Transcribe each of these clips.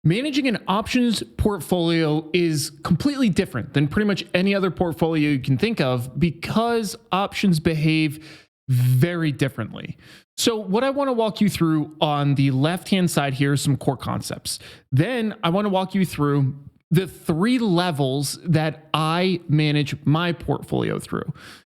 Managing an options portfolio is completely different than pretty much any other portfolio you can think of because options behave very differently. So, what I want to walk you through on the left hand side here is some core concepts. Then, I want to walk you through the three levels that I manage my portfolio through.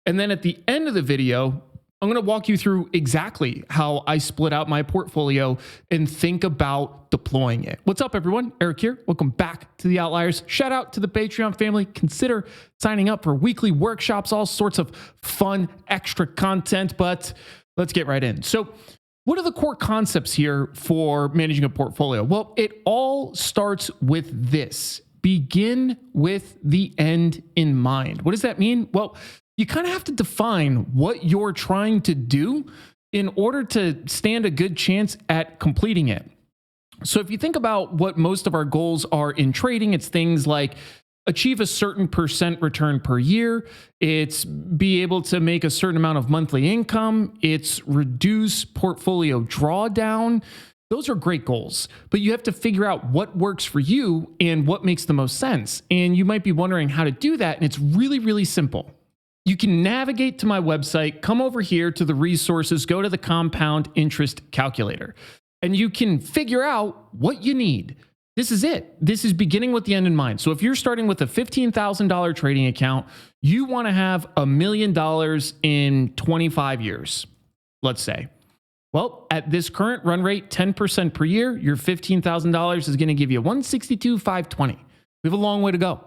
And then at the end of the video, I'm going to walk you through exactly how I split out my portfolio and think about deploying it. What's up, everyone? Eric here. Welcome back to The Outliers. Shout out to the Patreon family. Consider signing up for weekly workshops, all sorts of fun, extra content, but let's get right in. So, what are the core concepts here for managing a portfolio? Well, it all starts with this. Begin with the end in mind. What does that mean? Well, you kind of have to define what you're trying to do in order to stand a good chance at completing it. So if you think about what most of our goals are in trading, it's things like achieve a certain percent return per year. It's be able to make a certain amount of monthly income. It's reduce portfolio drawdown. Those are great goals, but you have to figure out what works for you and what makes the most sense. And you might be wondering how to do that. And it's really, really simple. You can navigate to my website, come over here to the resources, go to the compound interest calculator, and you can figure out what you need. This is it. This is beginning with the end in mind. So if you're starting with a $15,000 trading account, you want to have $1 million in 25 years, let's say. Well, at this current run rate, 10% per year, your $15,000 is going to give you $162,520. We have a long way to go.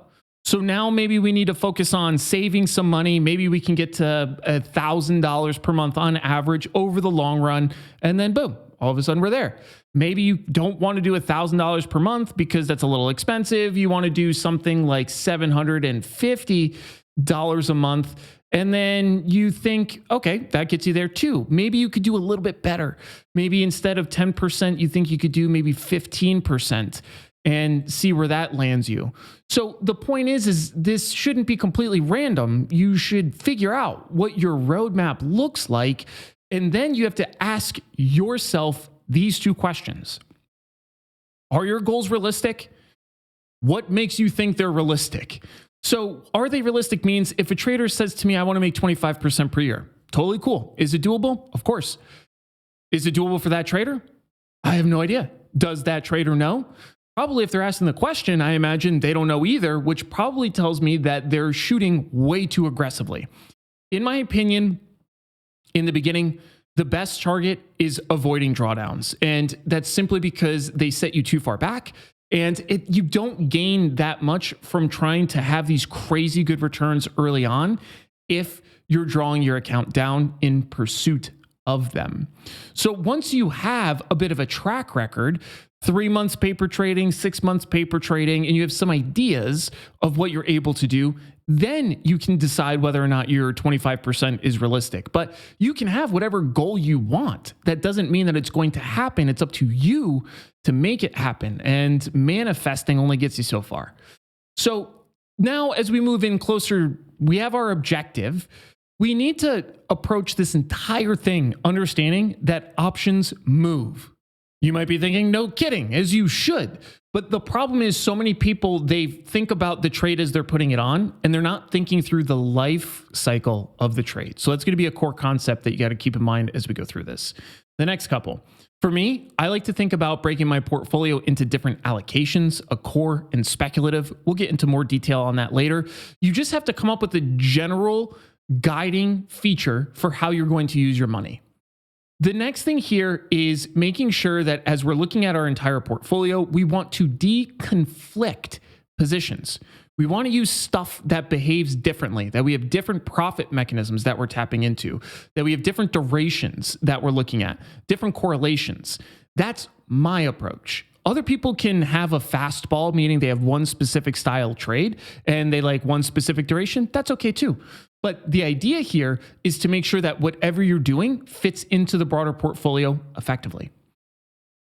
So now maybe we need to focus on saving some money. Maybe we can get to $1,000 per month on average over the long run. And then boom, all of a sudden we're there. Maybe you don't want to do $1,000 per month because that's a little expensive. You want to do something like $750 a month. And then you think, okay, that gets you there too. Maybe you could do a little bit better. Maybe instead of 10%, you think you could do maybe 15%. And see where that lands you. So the point is this shouldn't be completely random. You should figure out what your roadmap looks like. And then you have to ask yourself these two questions. Are your goals realistic? What makes you think they're realistic? So are they realistic means if a trader says to me, I want to make 25% per year, totally cool. Is it doable? Of course. Is it doable for that trader? I have no idea. Does that trader know? Probably if they're asking the question, I imagine they don't know either, which probably tells me that they're shooting way too aggressively. In my opinion, in the beginning, the best target is avoiding drawdowns. And that's simply because they set you too far back. And you don't gain that much from trying to have these crazy good returns early on if you're drawing your account down in pursuit of them. So once you have a bit of a track record, 3 months paper trading, 6 months paper trading, and you have some ideas of what you're able to do, then you can decide whether or not your 25% is realistic. But you can have whatever goal you want. That doesn't mean that it's going to happen. It's up to you to make it happen. And manifesting only gets you so far. So now as we move in closer, we have our objective. We need to approach this entire thing understanding that options move. You might be thinking, no kidding, as you should. But the problem is so many people, they think about the trade as they're putting it on, and they're not thinking through the life cycle of the trade. So that's going to be a core concept that you got to keep in mind as we go through this. The next couple. For me, I like to think about breaking my portfolio into different allocations, a core and speculative. We'll get into more detail on that later. You just have to come up with a general guiding feature for how you're going to use your money. The next thing here is making sure that as we're looking at our entire portfolio, we want to deconflict positions. We want to use stuff that behaves differently, that we have different profit mechanisms that we're tapping into, that we have different durations that we're looking at, different correlations. That's my approach. Other people can have a fastball, meaning they have one specific style trade and they like one specific duration. That's okay too. But the idea here is to make sure that whatever you're doing fits into the broader portfolio effectively.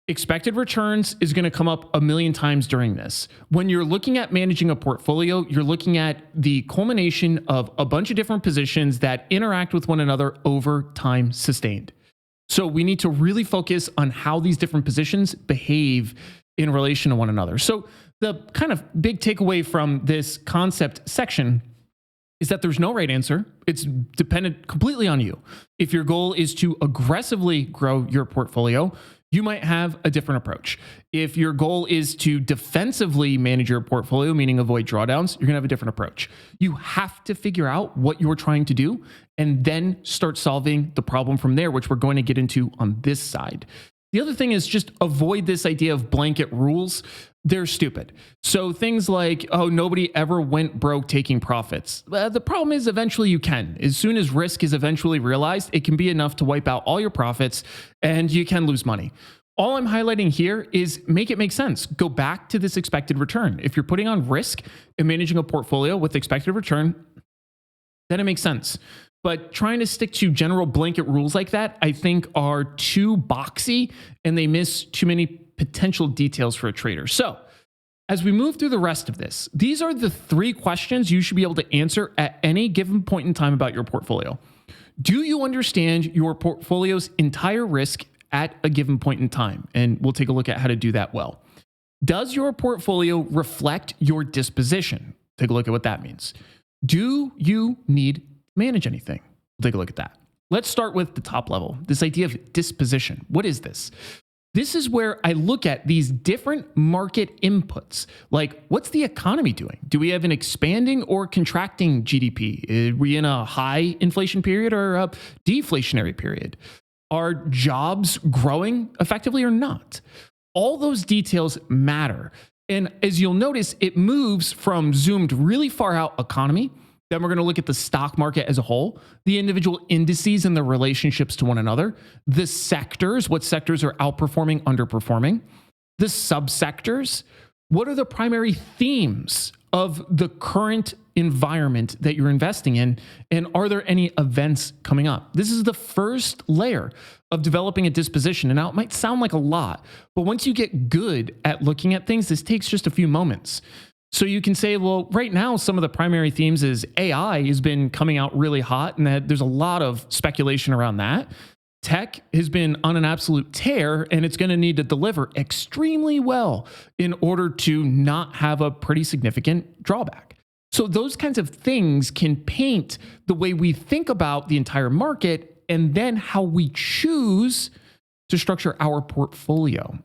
Expected returns is going to come up a million times during this. When you're looking at managing a portfolio, you're looking at the culmination of a bunch of different positions that interact with one another over time sustained. So we need to really focus on how these different positions behave in relation to one another. So the kind of big takeaway from this concept section is that there's no right answer. It's dependent completely on you. If your goal is to aggressively grow your portfolio, you might have a different approach. If your goal is to defensively manage your portfolio, meaning avoid drawdowns, you're gonna have a different approach. You have to figure out what you're trying to do and then start solving the problem from there, which we're going to get into on this side. The other thing is just avoid this idea of blanket rules. They're stupid. So things like, oh, nobody ever went broke taking profits. The problem is eventually you can. As soon as risk is eventually realized, it can be enough to wipe out all your profits and you can lose money. All I'm highlighting here is make it make sense. Go back to this expected return. If you're putting on risk and managing a portfolio with expected return, then it makes sense. But trying to stick to general blanket rules like that, I think are too boxy and they miss too many potential details for a trader. So as we move through the rest of this, these are the 3 questions you should be able to answer at any given point in time about your portfolio. Do you understand your portfolio's entire risk at a given point in time? And we'll take a look at how to do that well. Does your portfolio reflect your disposition? Take a look at what that means. Do you need manage anything? We'll take a look at that. Let's start with the top level, this idea of disposition. What is this? This is where I look at these different market inputs, like what's the economy doing? Do we have an expanding or contracting GDP? Are we in a high inflation period or a deflationary period? Are jobs growing effectively or not? All those details matter. And as you'll notice, it moves from zoomed really far out economy. Then we're going to look at the stock market as a whole, the individual indices and their relationships to one another, the sectors, what sectors are outperforming, underperforming, the subsectors, what are the primary themes of the current environment that you're investing in, and are there any events coming up? This is the first layer of developing a disposition. And now it might sound like a lot, but once you get good at looking at things, this takes just a few moments. So you can say, well, right now, some of the primary themes is AI has been coming out really hot and that there's a lot of speculation around that. Tech has been on an absolute tear and it's going to need to deliver extremely well in order to not have a pretty significant drawback. So those kinds of things can paint the way we think about the entire market and then how we choose to structure our portfolio.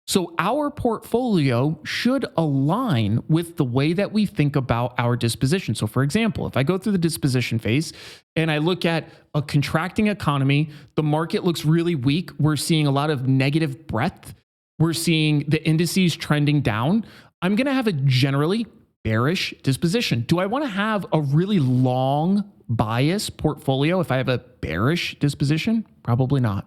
So our portfolio should align with the way that we think about our disposition. So for example, if I go through the disposition phase and I look at a contracting economy, the market looks really weak. We're seeing a lot of negative breadth. We're seeing the indices trending down. I'm going to have a generally bearish disposition. Do I want to have a really long bias portfolio if I have a bearish disposition? Probably not.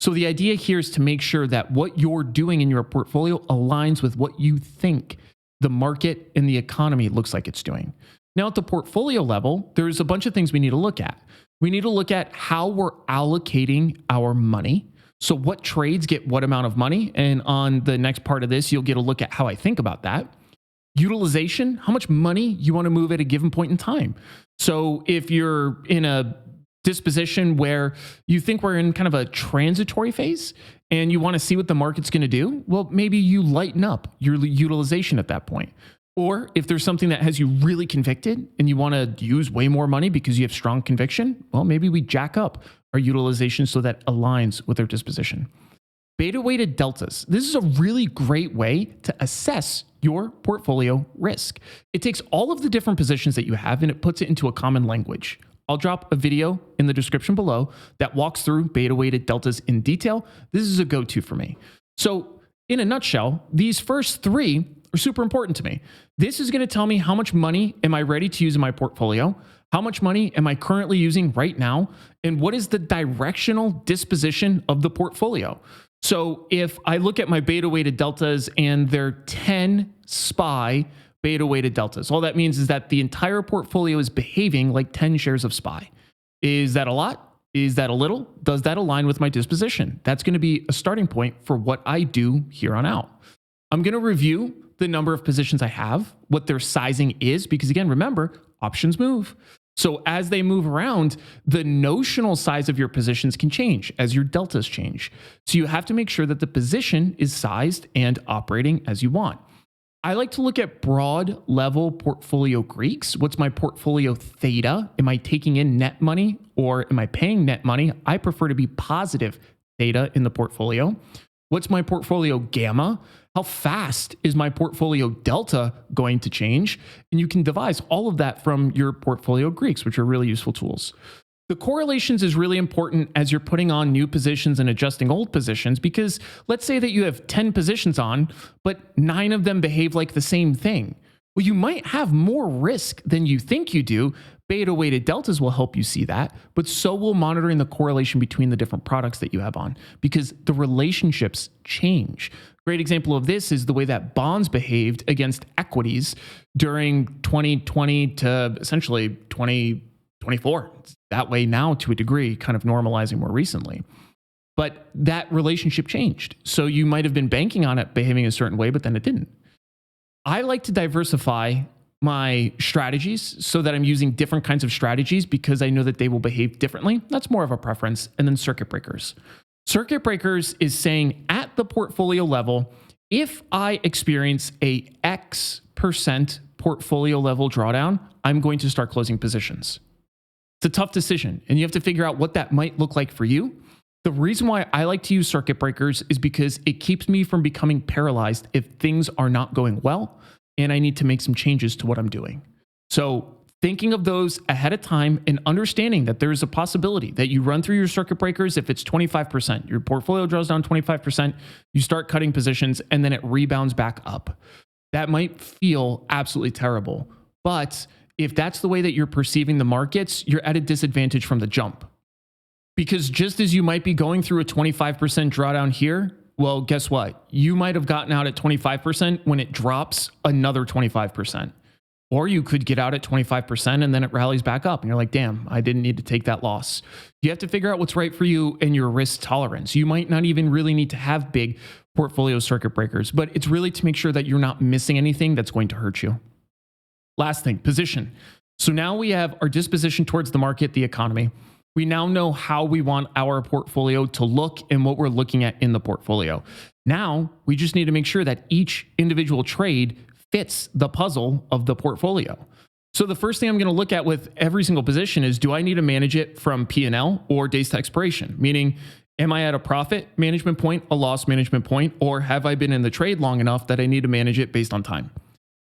So the idea here is to make sure that what you're doing in your portfolio aligns with what you think the market and the economy looks like it's doing. Now at the portfolio level, there's a bunch of things we need to look at. We need to look at how we're allocating our money. So what trades get what amount of money? And on the next part of this, you'll get a look at how I think about that. Utilization, how much money you want to move at a given point in time. So if you're in a disposition where you think we're in kind of a transitory phase and you want to see what the market's going to do, well, maybe you lighten up your utilization at that point. Or if there's something that has you really convicted and you want to use way more money because you have strong conviction, well, maybe we jack up our utilization so that aligns with our disposition. Beta weighted deltas. This is a really great way to assess your portfolio risk. It takes all of the different positions that you have and it puts it into a common language. I'll drop a video in the description below that walks through beta weighted deltas in detail. This is a go-to for me. So in a nutshell, these first 3 are super important to me. This is going to tell me how much money am I ready to use in my portfolio? How much money am I currently using right now? And what is the directional disposition of the portfolio? So if I look at my beta weighted deltas and they're 10 SPY beta weighted deltas, all that means is that the entire portfolio is behaving like 10 shares of SPY. Is that a lot? Is that a little? Does that align with my disposition? That's going to be a starting point for what I do here on out. I'm going to review the number of positions I have, what their sizing is, because again, remember, options move. So as they move around, the notional size of your positions can change as your deltas change. So you have to make sure that the position is sized and operating as you want. I like to look at broad level portfolio Greeks. What's my portfolio theta? Am I taking in net money or am I paying net money? I prefer to be positive theta in the portfolio. What's my portfolio gamma? How fast is my portfolio delta going to change? And you can devise all of that from your portfolio Greeks, which are really useful tools. The correlations is really important as you're putting on new positions and adjusting old positions, because let's say that you have 10 positions on, but 9 of them behave like the same thing. Well, you might have more risk than you think you do. Beta weighted deltas will help you see that, but so will monitoring the correlation between the different products that you have on, because the relationships change. Great example of this is the way that bonds behaved against equities during 2020 to essentially 2024. It's that way now to a degree, kind of normalizing more recently. But that relationship changed. So you might have been banking on it behaving a certain way, but then it didn't. I like to diversify my strategies so that I'm using different kinds of strategies because I know that they will behave differently. That's more of a preference. And then circuit breakers. Circuit breakers is saying at the portfolio level, if I experience a X% portfolio level drawdown, I'm going to start closing positions. It's a tough decision, and you have to figure out what that might look like for you. The reason why I like to use circuit breakers is because it keeps me from becoming paralyzed if things are not going well and I need to make some changes to what I'm doing. So thinking of those ahead of time and understanding that there's a possibility that you run through your circuit breakers. If it's 25%, your portfolio draws down 25%, you start cutting positions and then it rebounds back up. That might feel absolutely terrible, but if that's the way that you're perceiving the markets, you're at a disadvantage from the jump. Because just as you might be going through a 25% drawdown here, well, guess what? You might have gotten out at 25% when it drops another 25%. Or you could get out at 25% and then it rallies back up and you're like, damn, I didn't need to take that loss. You have to figure out what's right for you and your risk tolerance. You might not even really need to have big portfolio circuit breakers, but it's really to make sure that you're not missing anything that's going to hurt you. Last thing, position. So now we have our disposition towards the market, the economy. We now know how we want our portfolio to look and what we're looking at in the portfolio. Now we just need to make sure that each individual trade fits the puzzle of the portfolio. So the first thing I'm going to look at with every single position is, do I need to manage it from P&L or days to expiration? Meaning, am I at a profit management point, a loss management point, or have I been in the trade long enough that I need to manage it based on time?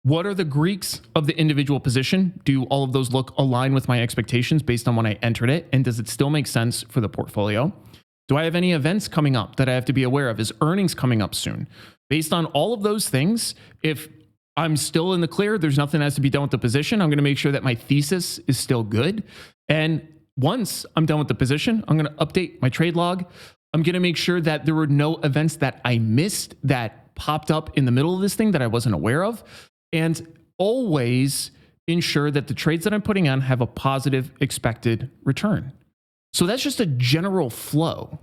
What are the Greeks of the individual position? Do all of those look aligned with my expectations based on when I entered it? And does it still make sense for the portfolio? Do I have any events coming up that I have to be aware of? Is earnings coming up soon? Based on all of those things, if I'm still in the clear, there's nothing that has to be done with the position, I'm going to make sure that my thesis is still good. And once I'm done with the position, I'm going to update my trade log. I'm going to make sure that there were no events that I missed that popped up in the middle of this thing that I wasn't aware of. And always ensure that the trades that I'm putting on have a positive expected return. So that's just a general flow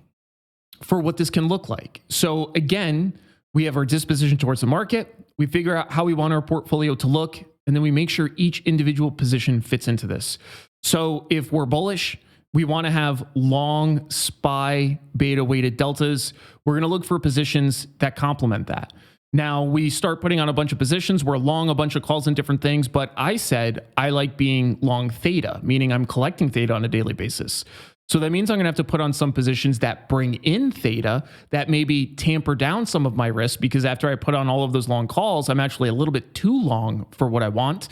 for what this can look like. So again, we have our disposition towards the market. We figure out how we want our portfolio to look, and then we make sure each individual position fits into this. So if we're bullish, we want to have long SPY beta weighted deltas. We're going to look for positions that complement that. Now we start putting on a bunch of positions. We're long a bunch of calls and different things, but I said I like being long theta, meaning I'm collecting theta on a daily basis. So that means I'm going to have to put on some positions that bring in theta, that maybe tamper down some of my risk, because after I put on all of those long calls, I'm actually a little bit too long for what I want.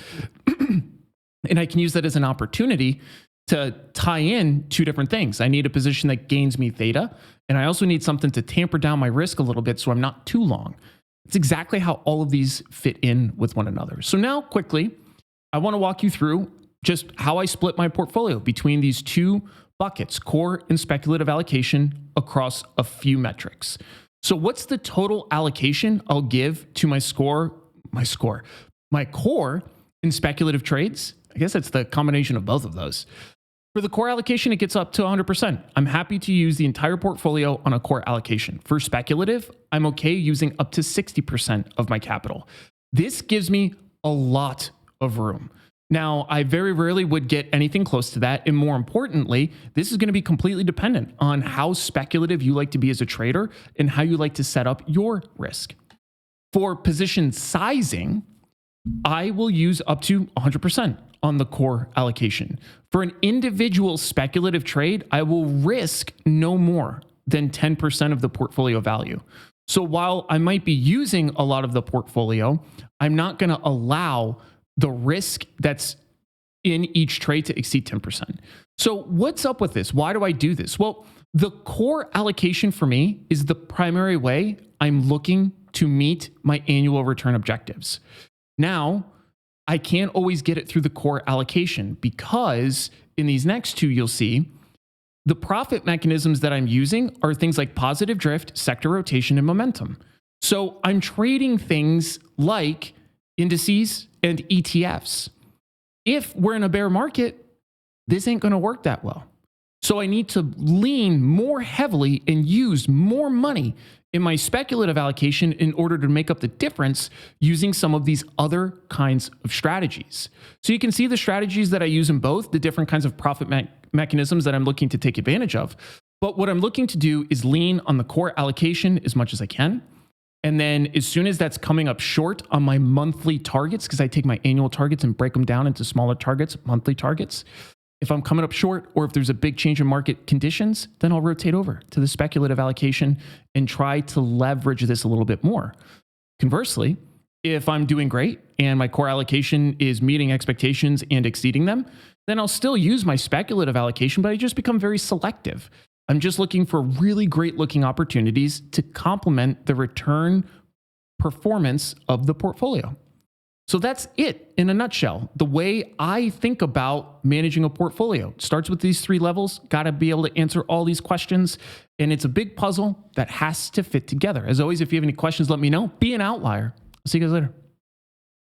And I can use that as an opportunity to tie in two different things. I need a position that gains me theta, and I also need something to tamper down my risk a little bit so I'm not too long. It's exactly how all of these fit in with one another. So now quickly, I want to walk you through just how I split my portfolio between these two buckets, core and speculative allocation, across a few metrics. So what's the total allocation I'll give to my core in speculative trades? I guess it's the combination of both of those. For the core allocation, it gets up to 100%. I'm happy to use the entire portfolio on a core allocation. For speculative, I'm okay using up to 60% of my capital. This gives me a lot of room. Now, I very rarely would get anything close to that. And more importantly, this is going to be completely dependent on how speculative you like to be as a trader and how you like to set up your risk. For position sizing, I will use up to 100% on the core allocation. For an individual speculative trade, I will risk no more than 10% of the portfolio value. So while I might be using a lot of the portfolio, I'm not going to allow the risk that's in each trade to exceed 10%. So what's up with this? Why do I do this? Well, the core allocation for me is the primary way I'm looking to meet my annual return objectives. Now, I can't always get it through the core allocation because in these next two, you'll see the profit mechanisms that I'm using are things like positive drift, sector rotation, and momentum. So I'm trading things like indices and ETFs. If we're in a bear market, this ain't going to work that well. So I need to lean more heavily and use more money in my speculative allocation in order to make up the difference using some of these other kinds of strategies. So you can see the strategies that I use in both, the different kinds of profit mechanisms that I'm looking to take advantage of. But what I'm looking to do is lean on the core allocation as much as I can. And then as soon as that's coming up short on my monthly targets, because I take my annual targets and break them down into smaller targets, monthly targets. If I'm coming up short or if there's a big change in market conditions, then I'll rotate over to the speculative allocation and try to leverage this a little bit more. Conversely, if I'm doing great and my core allocation is meeting expectations and exceeding them, then I'll still use my speculative allocation, but I just become very selective. I'm just looking for really great looking opportunities to complement the return performance of the portfolio. So that's it in a nutshell. The way I think about managing a portfolio starts with these three levels. Got to be able to answer all these questions. And it's a big puzzle that has to fit together. As always, if you have any questions, let me know. Be an outlier. I'll see you guys later.